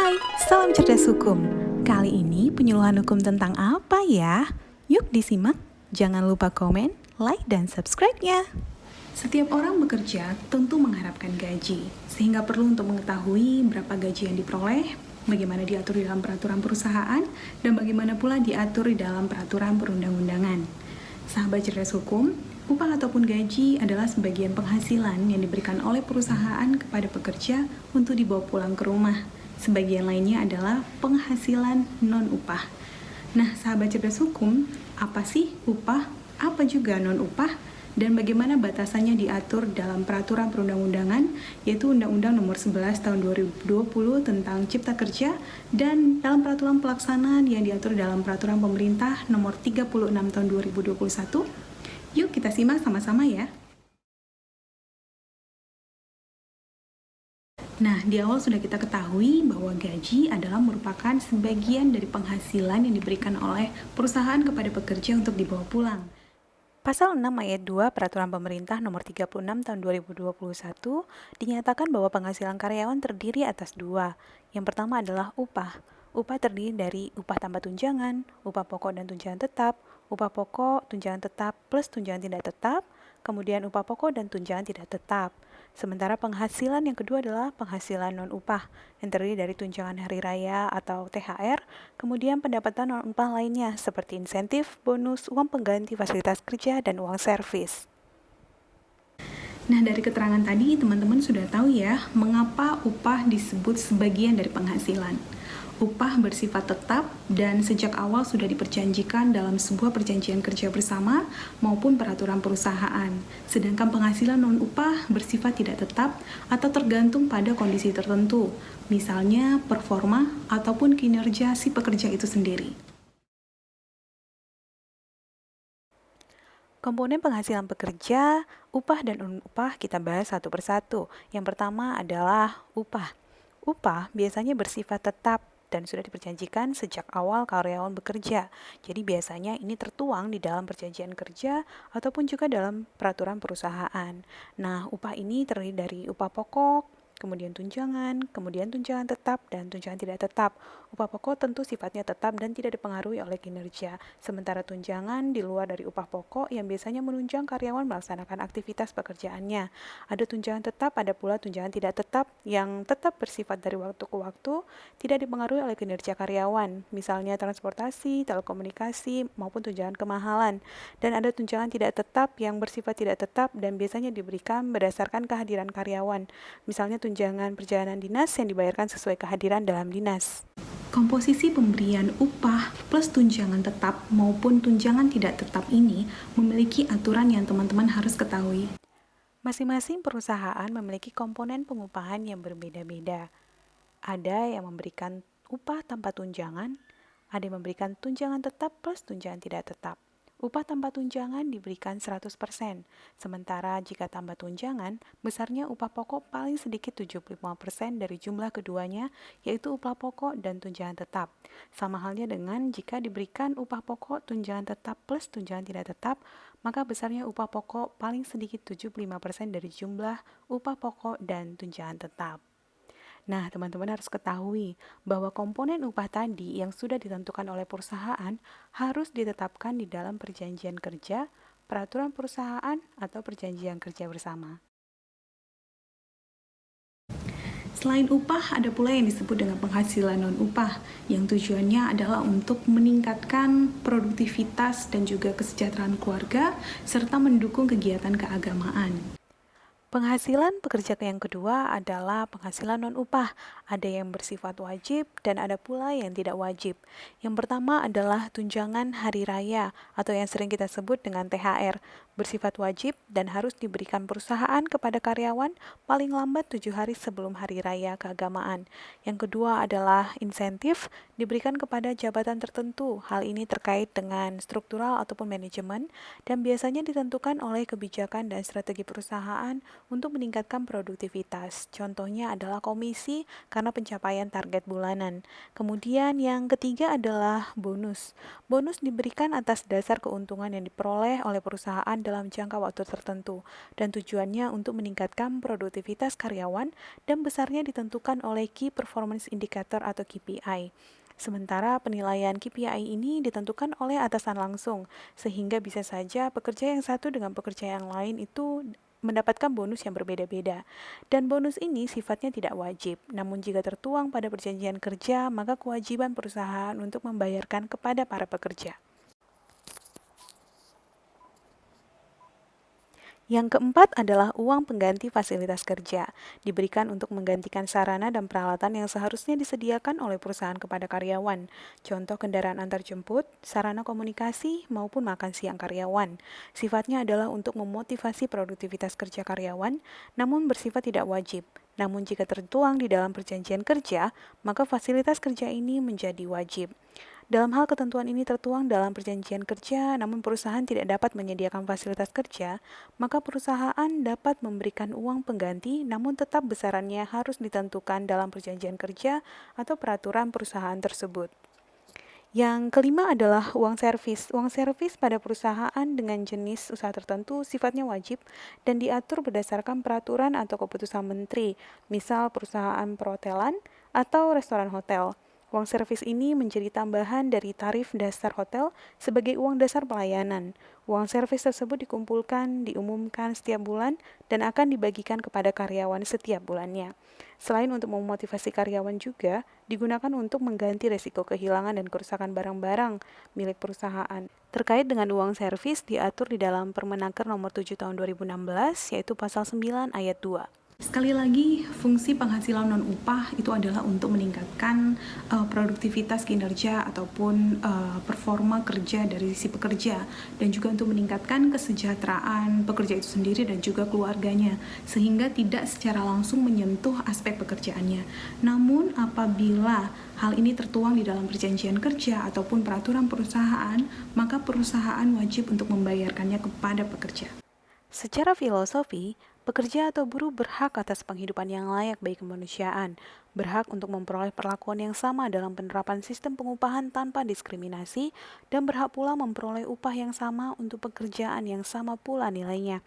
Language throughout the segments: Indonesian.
Hai, salam cerdas hukum. Kali ini penyuluhan hukum tentang apa ya? Yuk disimak. Jangan lupa komen, like, dan subscribe-nya. Setiap orang bekerja tentu mengharapkan gaji, sehingga perlu untuk mengetahui berapa gaji yang diperoleh, bagaimana diatur di dalam peraturan perusahaan, dan bagaimana pula diatur di dalam peraturan perundang-undangan. Sahabat cerdas hukum, upah ataupun gaji adalah sebagian penghasilan yang diberikan oleh perusahaan kepada pekerja untuk dibawa pulang ke rumah. Sebagian lainnya adalah penghasilan non-upah. Nah, sahabat cerdas hukum, apa sih upah? Apa juga non-upah? Dan bagaimana batasannya diatur dalam peraturan perundang-undangan, yaitu Undang-Undang Nomor 11 Tahun 2020 tentang Cipta Kerja, dan dalam peraturan pelaksanaan yang diatur dalam Peraturan Pemerintah Nomor 36 Tahun 2021. Yuk kita simak sama-sama ya. Nah, di awal sudah kita ketahui bahwa gaji adalah merupakan sebagian dari penghasilan yang diberikan oleh perusahaan kepada pekerja untuk dibawa pulang. Pasal 6 ayat 2 Peraturan Pemerintah Nomor 36 Tahun 2021 dinyatakan bahwa penghasilan karyawan terdiri atas dua. Yang pertama adalah upah. Upah terdiri dari upah tanpa tunjangan, upah pokok dan tunjangan tetap, upah pokok, tunjangan tetap plus tunjangan tidak tetap, kemudian upah pokok dan tunjangan tidak tetap. Sementara penghasilan yang kedua adalah penghasilan non-upah, yang terdiri dari tunjangan hari raya atau THR, kemudian pendapatan non-upah lainnya seperti insentif, bonus, uang pengganti fasilitas kerja, dan uang servis. Nah, dari keterangan tadi teman-teman sudah tahu ya, mengapa upah disebut sebagian dari penghasilan. Upah bersifat tetap dan sejak awal sudah diperjanjikan dalam sebuah perjanjian kerja bersama maupun peraturan perusahaan. Sedangkan penghasilan non-upah bersifat tidak tetap atau tergantung pada kondisi tertentu, misalnya performa ataupun kinerja si pekerja itu sendiri. Komponen penghasilan pekerja, upah dan non-upah kita bahas satu persatu. Yang pertama adalah upah. Upah biasanya bersifat tetap dan sudah diperjanjikan sejak awal karyawan bekerja. Jadi biasanya ini tertuang di dalam perjanjian kerja ataupun juga dalam peraturan perusahaan. Nah, upah ini terdiri dari upah pokok, kemudian tunjangan tetap, dan tunjangan tidak tetap. Upah pokok tentu sifatnya tetap dan tidak dipengaruhi oleh kinerja. Sementara tunjangan di luar dari upah pokok yang biasanya menunjang karyawan melaksanakan aktivitas pekerjaannya. Ada tunjangan tetap, ada pula tunjangan tidak tetap yang tetap bersifat dari waktu ke waktu, tidak dipengaruhi oleh kinerja karyawan, misalnya transportasi, telekomunikasi, maupun tunjangan kemahalan. Dan ada tunjangan tidak tetap yang bersifat tidak tetap dan biasanya diberikan berdasarkan kehadiran karyawan, misalnya tunjangan perjalanan dinas yang dibayarkan sesuai kehadiran dalam dinas. Komposisi pemberian upah plus tunjangan tetap maupun tunjangan tidak tetap ini memiliki aturan yang teman-teman harus ketahui. Masing-masing perusahaan memiliki komponen pengupahan yang berbeda-beda. Ada yang memberikan upah tanpa tunjangan, ada yang memberikan tunjangan tetap plus tunjangan tidak tetap. Upah tanpa tunjangan diberikan 100%, sementara jika tambah tunjangan, besarnya upah pokok paling sedikit 75% dari jumlah keduanya, yaitu upah pokok dan tunjangan tetap. Sama halnya dengan jika diberikan upah pokok, tunjangan tetap plus tunjangan tidak tetap, maka besarnya upah pokok paling sedikit 75% dari jumlah upah pokok dan tunjangan tetap. Nah, teman-teman harus ketahui bahwa komponen upah tadi yang sudah ditentukan oleh perusahaan harus ditetapkan di dalam perjanjian kerja, peraturan perusahaan, atau perjanjian kerja bersama. Selain upah, ada pula yang disebut dengan penghasilan non-upah, yang tujuannya adalah untuk meningkatkan produktivitas dan juga kesejahteraan keluarga, serta mendukung kegiatan keagamaan. Penghasilan pekerja yang kedua adalah penghasilan non-upah. Ada yang bersifat wajib dan ada pula yang tidak wajib. Yang pertama adalah tunjangan hari raya atau yang sering kita sebut dengan THR. Bersifat wajib dan harus diberikan perusahaan kepada karyawan paling lambat 7 hari sebelum hari raya keagamaan. Yang kedua adalah insentif diberikan kepada jabatan tertentu. Hal ini terkait dengan struktural ataupun manajemen dan biasanya ditentukan oleh kebijakan dan strategi perusahaan untuk meningkatkan produktivitas. Contohnya adalah komisi karena pencapaian target bulanan. Kemudian yang ketiga adalah bonus. Bonus diberikan atas dasar keuntungan yang diperoleh oleh perusahaan dalam jangka waktu tertentu dan tujuannya untuk meningkatkan produktivitas karyawan dan besarnya ditentukan oleh Key Performance Indicator atau KPI. Sementara penilaian KPI ini ditentukan oleh atasan langsung, sehingga bisa saja pekerja yang satu dengan pekerja yang lain itu mendapatkan bonus yang berbeda-beda. Dan bonus ini sifatnya tidak wajib, namun jika tertuang pada perjanjian kerja, maka kewajiban perusahaan untuk membayarkan kepada para pekerja. Yang keempat adalah uang pengganti fasilitas kerja, diberikan untuk menggantikan sarana dan peralatan yang seharusnya disediakan oleh perusahaan kepada karyawan. Contoh kendaraan antarjemput, sarana komunikasi, maupun makan siang karyawan. Sifatnya adalah untuk memotivasi produktivitas kerja karyawan, namun bersifat tidak wajib. Namun jika tertuang di dalam perjanjian kerja, maka fasilitas kerja ini menjadi wajib. Dalam hal ketentuan ini tertuang dalam perjanjian kerja, namun perusahaan tidak dapat menyediakan fasilitas kerja, maka perusahaan dapat memberikan uang pengganti, namun tetap besarannya harus ditentukan dalam perjanjian kerja atau peraturan perusahaan tersebut. Yang kelima adalah uang servis. Uang servis pada perusahaan dengan jenis usaha tertentu sifatnya wajib dan diatur berdasarkan peraturan atau keputusan menteri, misal perusahaan perhotelan atau restoran hotel. Uang servis ini menjadi tambahan dari tarif dasar hotel sebagai uang dasar pelayanan. Uang servis tersebut diumumkan setiap bulan dan akan dibagikan kepada karyawan setiap bulannya. Selain untuk memotivasi karyawan juga, digunakan untuk mengganti resiko kehilangan dan kerusakan barang-barang milik perusahaan. Terkait dengan uang servis diatur di dalam Permenaker nomor 7 tahun 2016, yaitu pasal 9 ayat 2. Sekali lagi, fungsi penghasilan non-upah itu adalah untuk meningkatkan produktivitas kinerja ataupun performa kerja dari si pekerja dan juga untuk meningkatkan kesejahteraan pekerja itu sendiri dan juga keluarganya sehingga tidak secara langsung menyentuh aspek pekerjaannya. Namun apabila hal ini tertuang di dalam perjanjian kerja ataupun peraturan perusahaan, maka perusahaan wajib untuk membayarkannya kepada pekerja. Secara filosofi, pekerja atau buruh berhak atas penghidupan yang layak bagi kemanusiaan, berhak untuk memperoleh perlakuan yang sama dalam penerapan sistem pengupahan tanpa diskriminasi, dan berhak pula memperoleh upah yang sama untuk pekerjaan yang sama pula nilainya.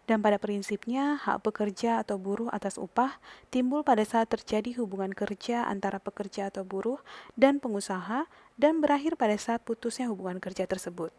Dan pada prinsipnya, hak pekerja atau buruh atas upah timbul pada saat terjadi hubungan kerja antara pekerja atau buruh dan pengusaha dan berakhir pada saat putusnya hubungan kerja tersebut.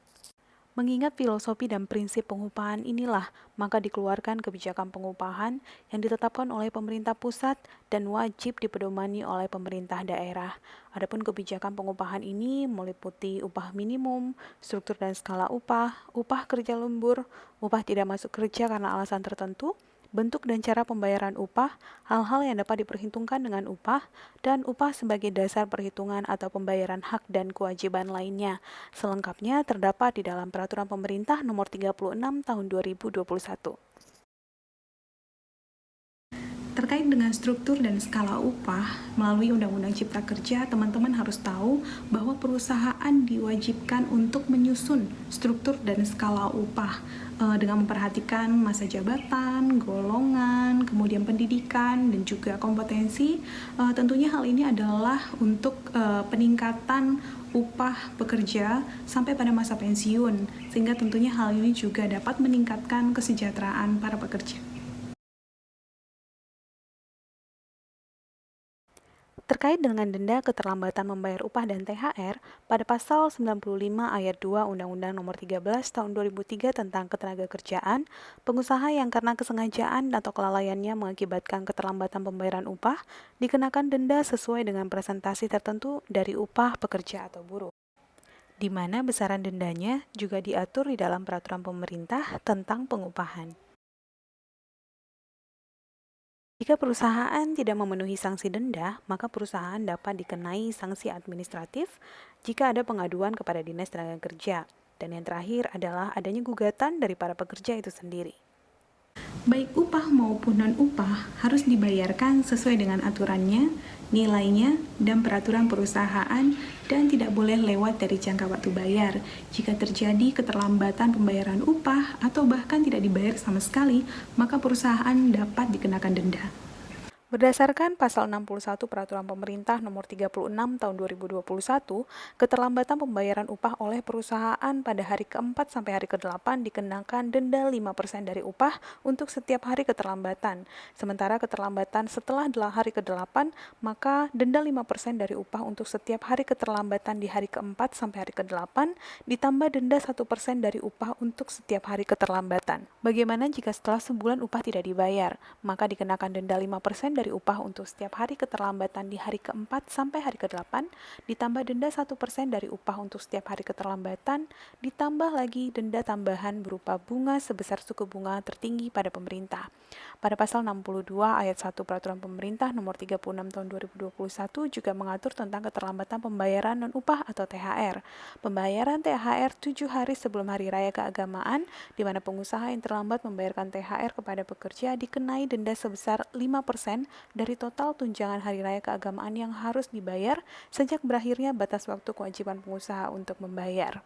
Mengingat filosofi dan prinsip pengupahan inilah, maka dikeluarkan kebijakan pengupahan yang ditetapkan oleh pemerintah pusat dan wajib dipedomani oleh pemerintah daerah. Adapun kebijakan pengupahan ini meliputi upah minimum, struktur dan skala upah, upah kerja lembur, upah tidak masuk kerja karena alasan tertentu, bentuk dan cara pembayaran upah, hal-hal yang dapat diperhitungkan dengan upah, dan upah sebagai dasar perhitungan atau pembayaran hak dan kewajiban lainnya. Selengkapnya terdapat di dalam Peraturan Pemerintah Nomor 36 Tahun 2021. Terkait dengan struktur dan skala upah, melalui Undang-Undang Cipta Kerja, teman-teman harus tahu bahwa perusahaan diwajibkan untuk menyusun struktur dan skala upah dengan memperhatikan masa jabatan, golongan, kemudian pendidikan, dan juga kompetensi. Tentunya hal ini adalah untuk peningkatan upah pekerja sampai pada masa pensiun, sehingga tentunya hal ini juga dapat meningkatkan kesejahteraan para pekerja. Terkait dengan denda keterlambatan membayar upah dan THR, pada pasal 95 ayat 2 Undang-Undang Nomor 13 Tahun 2003 tentang Ketenagakerjaan, pengusaha yang karena kesengajaan atau kelalaiannya mengakibatkan keterlambatan pembayaran upah dikenakan denda sesuai dengan presentasi tertentu dari upah pekerja atau buruh, di mana besaran dendanya juga diatur di dalam peraturan pemerintah tentang pengupahan. Jika perusahaan tidak memenuhi sanksi denda, maka perusahaan dapat dikenai sanksi administratif jika ada pengaduan kepada Dinas Tenaga Kerja. Dan yang terakhir adalah adanya gugatan dari para pekerja itu sendiri. Baik upah maupun non-upah harus dibayarkan sesuai dengan aturannya, nilainya, dan peraturan perusahaan dan tidak boleh lewat dari jangka waktu bayar. Jika terjadi keterlambatan pembayaran upah atau bahkan tidak dibayar sama sekali, maka perusahaan dapat dikenakan denda. Berdasarkan Pasal 61 Peraturan Pemerintah Nomor 36 Tahun 2021, keterlambatan pembayaran upah oleh perusahaan pada hari ke-4 sampai hari ke-8 dikenakan denda 5% dari upah untuk setiap hari keterlambatan. Sementara keterlambatan setelah hari ke-8, maka denda 5% dari upah untuk setiap hari keterlambatan di hari ke-4 sampai hari ke-8 ditambah denda 1% dari upah untuk setiap hari keterlambatan. Bagaimana jika setelah sebulan upah tidak dibayar? Maka dikenakan denda 5% dari upah untuk setiap hari keterlambatan di hari ke-4 sampai hari ke-8, ditambah denda 1% dari upah untuk setiap hari keterlambatan, ditambah lagi denda tambahan berupa bunga sebesar suku bunga tertinggi pada pemerintah. Pada pasal 62 ayat 1 Peraturan Pemerintah Nomor 36 Tahun 2021 juga mengatur tentang keterlambatan pembayaran non-upah atau THR. Pembayaran THR 7 hari sebelum Hari Raya Keagamaan, di mana pengusaha yang terlambat membayarkan THR kepada pekerja dikenai denda sebesar 5% dari total tunjangan Hari Raya Keagamaan yang harus dibayar sejak berakhirnya batas waktu kewajiban pengusaha untuk membayar.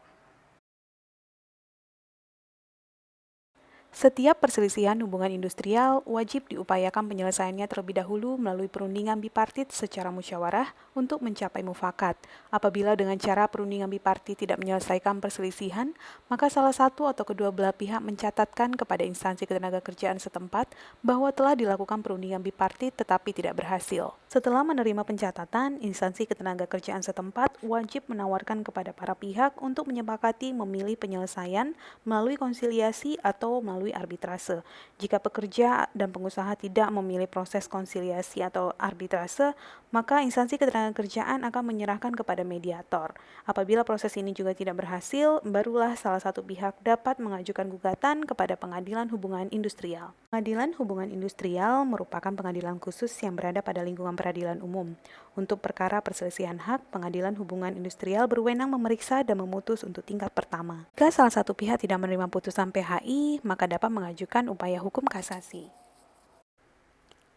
Setiap perselisihan hubungan industrial wajib diupayakan penyelesaiannya terlebih dahulu melalui perundingan bipartit secara musyawarah untuk mencapai mufakat. Apabila dengan cara perundingan bipartit tidak menyelesaikan perselisihan, maka salah satu atau kedua belah pihak mencatatkan kepada instansi ketenagakerjaan setempat bahwa telah dilakukan perundingan bipartit tetapi tidak berhasil. Setelah menerima pencatatan, instansi ketenagakerjaan setempat wajib menawarkan kepada para pihak untuk menyepakati memilih penyelesaian melalui konsiliasi atau melalui arbitrase. Jika pekerja dan pengusaha tidak memilih proses konsiliasi atau arbitrase, maka instansi ketenagakerjaan akan menyerahkan kepada mediator. Apabila proses ini juga tidak berhasil, barulah salah satu pihak dapat mengajukan gugatan kepada Pengadilan Hubungan Industrial. Pengadilan Hubungan Industrial merupakan pengadilan khusus yang berada pada lingkungan peradilan umum. Untuk perkara perselisihan hak, Pengadilan Hubungan Industrial berwenang memeriksa dan memutus untuk tingkat pertama. Jika salah satu pihak tidak menerima putusan PHI, maka dapat mengajukan upaya hukum kasasi.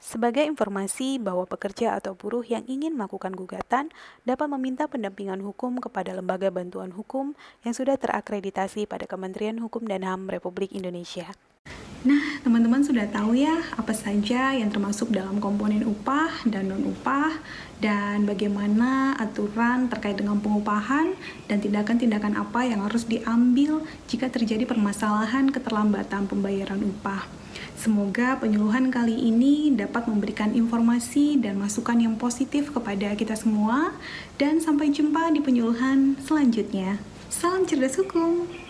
Sebagai informasi bahwa pekerja atau buruh yang ingin melakukan gugatan dapat meminta pendampingan hukum kepada lembaga bantuan hukum yang sudah terakreditasi pada Kementerian Hukum dan HAM Republik Indonesia. Nah, teman-teman sudah tahu ya apa saja yang termasuk dalam komponen upah dan non-upah dan bagaimana aturan terkait dengan pengupahan dan tindakan-tindakan apa yang harus diambil jika terjadi permasalahan keterlambatan pembayaran upah. Semoga penyuluhan kali ini dapat memberikan informasi dan masukan yang positif kepada kita semua dan sampai jumpa di penyuluhan selanjutnya. Salam cerdas hukum!